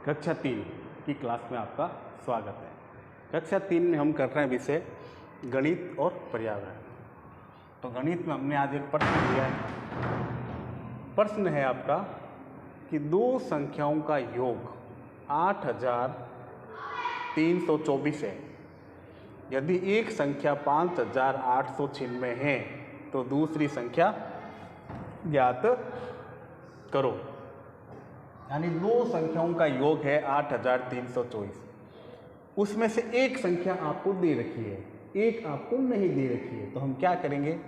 कक्षा 3 की क्लास में आपका स्वागत है। कक्षा 3 में हम कर रहे हैं विषय गणित और पर्यावरण। तो गणित में हमने आज एक प्रश्न दिया है। प्रश्न है आपका कि दो संख्याओं का योग 8324 है। यदि एक संख्या 5896 है तो दूसरी संख्या ज्ञात करो। यानी दो संख्याओं का योग है 8324। उसमें से एक संख्या आपको दे रखी है, एक आपको नहीं दे रखी है। तो हम क्या करेंगे,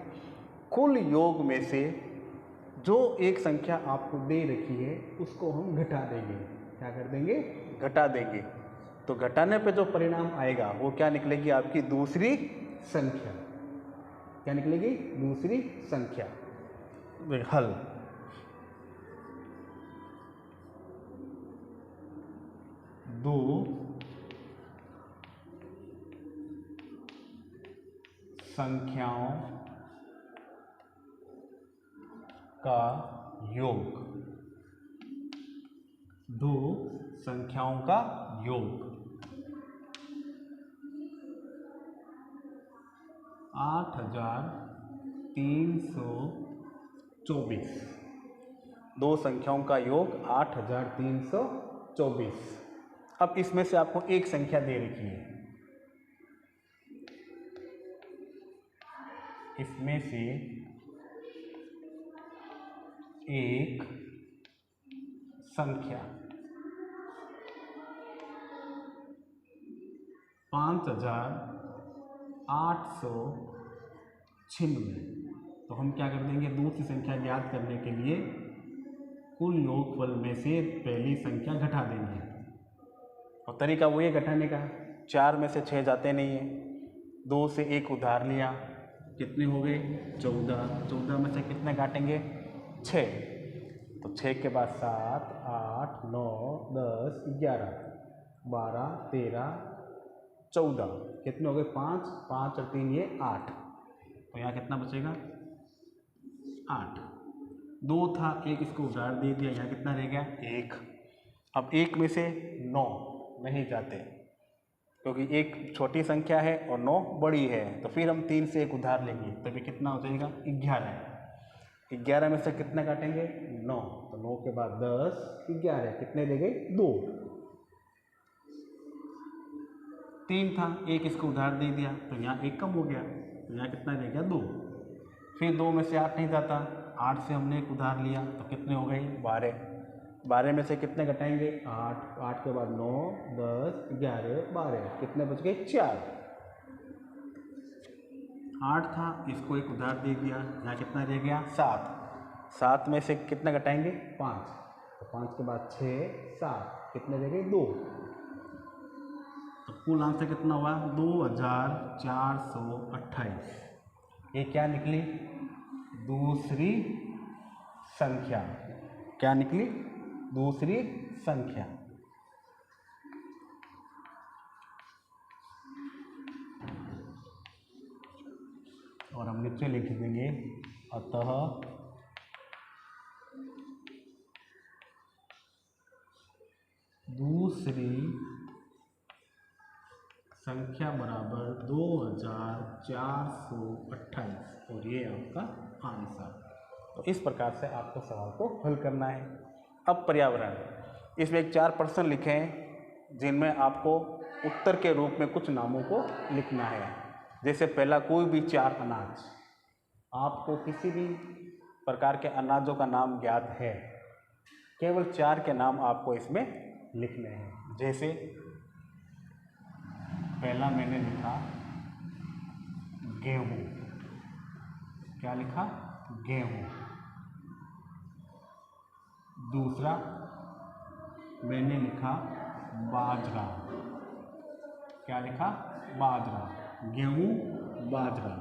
कुल योग में से जो एक संख्या आपको दे रखी है उसको हम घटा देंगे। क्या कर देंगे? घटा देंगे। तो घटाने पे जो परिणाम आएगा वो क्या निकलेगी? आपकी दूसरी संख्या। क्या निकलेगी? दूसरी संख्या। हल दो संख्याओं का योग, दो संख्याओं का योग 8324। दो संख्याओं का योग 8324। अब इसमें से आपको एक संख्या दे रखी है, इसमें से एक संख्या 5896। तो हम क्या कर देंगे, दूसरी संख्या ज्ञात करने के लिए कुल योगफल में से पहली संख्या घटा देंगे। और तरीका वही है घटाने का, 4 में से 6 जाते नहीं है। 2 से 1 उधार लिया, कितने हो गए? 14। 14 में से कितने काटेंगे? 6। तो 6 के बाद 7, 8, 9, 10, 11, 12, 13, 14। कितने हो गए? 5, 5 और 3 ये 8। तो यहाँ कितना बचेगा? 8। 2 था, 1 इसको उधार दे दिया, यहाँ कितना रह गया? 1। अब 1 में से 9 नहीं जाते क्योंकि 1 छोटी संख्या है और 9 बड़ी है। तो फिर हम 3 से 1 उधार लेंगे, तभी कितना हो जाएगा? 11। 11 में से कितने काटेंगे? 9। तो 9 के बाद 10, 11, कितने रह गए? 2। 3 था, 1 इसको उधार दे दिया, तो यहाँ 1 कम हो गया, तो यहाँ कितना रह गया? 2। फिर 2 में से 8 नहीं जाता, 8 से हमने 1 उधार लिया, तो कितने हो गए? 12। 12 में से कितने घटाएंगे? 8। 8 के बाद 9, 10, 11, 12, कितने बच गए? 4। 8 था, इसको 1 उधार दे दिया, यहाँ कितना रह गया? 7। 7 में से कितने घटाएंगे? 5। तो 5 के बाद 6, 7, कितने रह गए? 2। तो कुल आंसर कितना हुआ? 2428। ये क्या निकली? दूसरी संख्या। क्या निकली? दूसरी संख्या। और हम नीचे लिख देंगे, अतः दूसरी संख्या बराबर 2428। और ये आपका आंसर। तो इस प्रकार से आपको सवाल को हल करना है। अब पर्यावरण, इसमें एक 4 प्रश्न लिखे हैं जिनमें आपको उत्तर के रूप में कुछ नामों को लिखना है। जैसे पहला, कोई भी 4 अनाज। आपको किसी भी प्रकार के अनाजों का नाम ज्ञात है, केवल 4 के नाम आपको इसमें लिखने हैं। जैसे पहला मैंने लिखा गेहूँ। क्या लिखा? गेहूँ। दूसरा मैंने लिखा बाजरा। क्या लिखा? बाजरा। गेहूँ, बाजरा।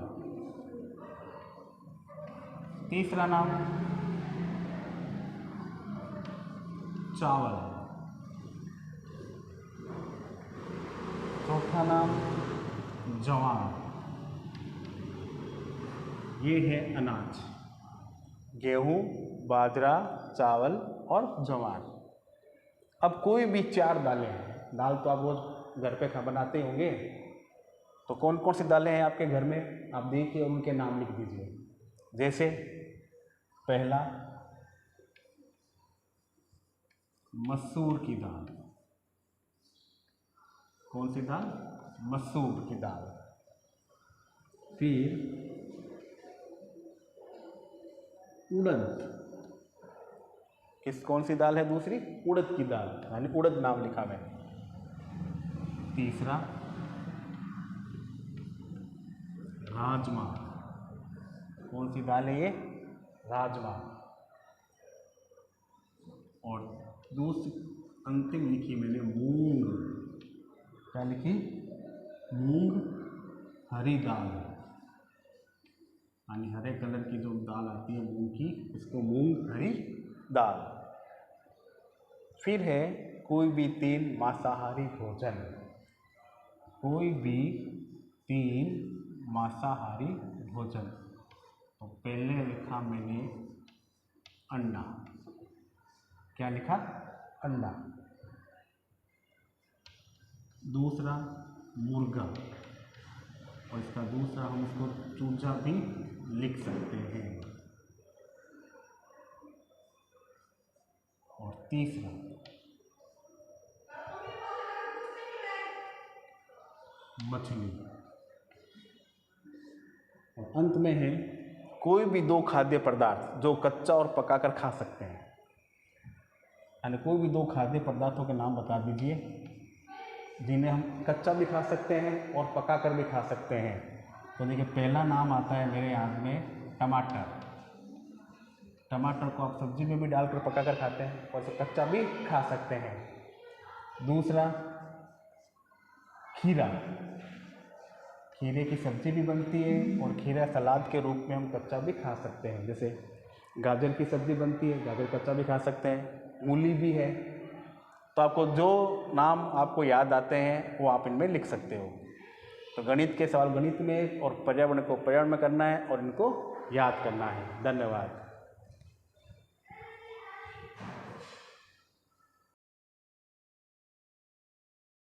तीसरा नाम चावल। चौथा नाम ज्वार। ये है अनाज, गेहूँ, बाजरा, चावल और ज्वार। अब कोई भी 4 दालें हैं, दाल तो आप रोज घर पे बनाते ही होंगे, तो कौन कौन सी दालें हैं आपके घर में, आप देखिए उनके नाम लिख दीजिए। जैसे पहला मसूर की दाल, कौन सी दाल, मसूर की दाल। फिर उड़द, कौन सी दाल है दूसरी, उड़द की दाल, यानी उड़द नाम लिखा मैंने। तीसरा राजमा, कौन सी दाल है ये, राजमा। और दूसरी अंतिम लिखी मैंने मूंग, क्या लिखी, मूंग हरी दाल, यानी हरे कलर की जो दाल आती है मूंग की, इसको मूंग हरी दाल। फिर है कोई भी 3 मांसाहारी भोजन, कोई भी 3 मांसाहारी भोजन। तो पहले लिखा मैंने अंडा, क्या लिखा, अंडा। दूसरा मुर्गा, और इसका दूसरा हम इसको चूजा भी लिख सकते हैं। और तीसरा मछली। और अंत में है कोई भी 2 खाद्य पदार्थ जो कच्चा और पकाकर खा सकते हैं, यानी कोई भी 2 खाद्य पदार्थों के नाम बता दीजिए जिन्हें हम कच्चा भी खा सकते हैं और पकाकर भी खा सकते हैं। तो देखिए पहला नाम आता है मेरे याद में टमाटर, टमाटर को आप सब्जी में भी डालकर पकाकर खाते हैं और इसे कच्चा भी खा सकते हैं। दूसरा खीरा, खीरे की सब्जी भी बनती है और खीरा सलाद के रूप में हम कच्चा भी खा सकते हैं। जैसे गाजर की सब्जी बनती है, गाजर कच्चा भी खा सकते हैं, मूली भी है। तो आपको जो नाम आपको याद आते हैं वो आप इनमें लिख सकते हो। तो गणित के सवाल गणित में और पर्यावरण को पर्यावरण में करना है और इनको याद करना है। धन्यवाद।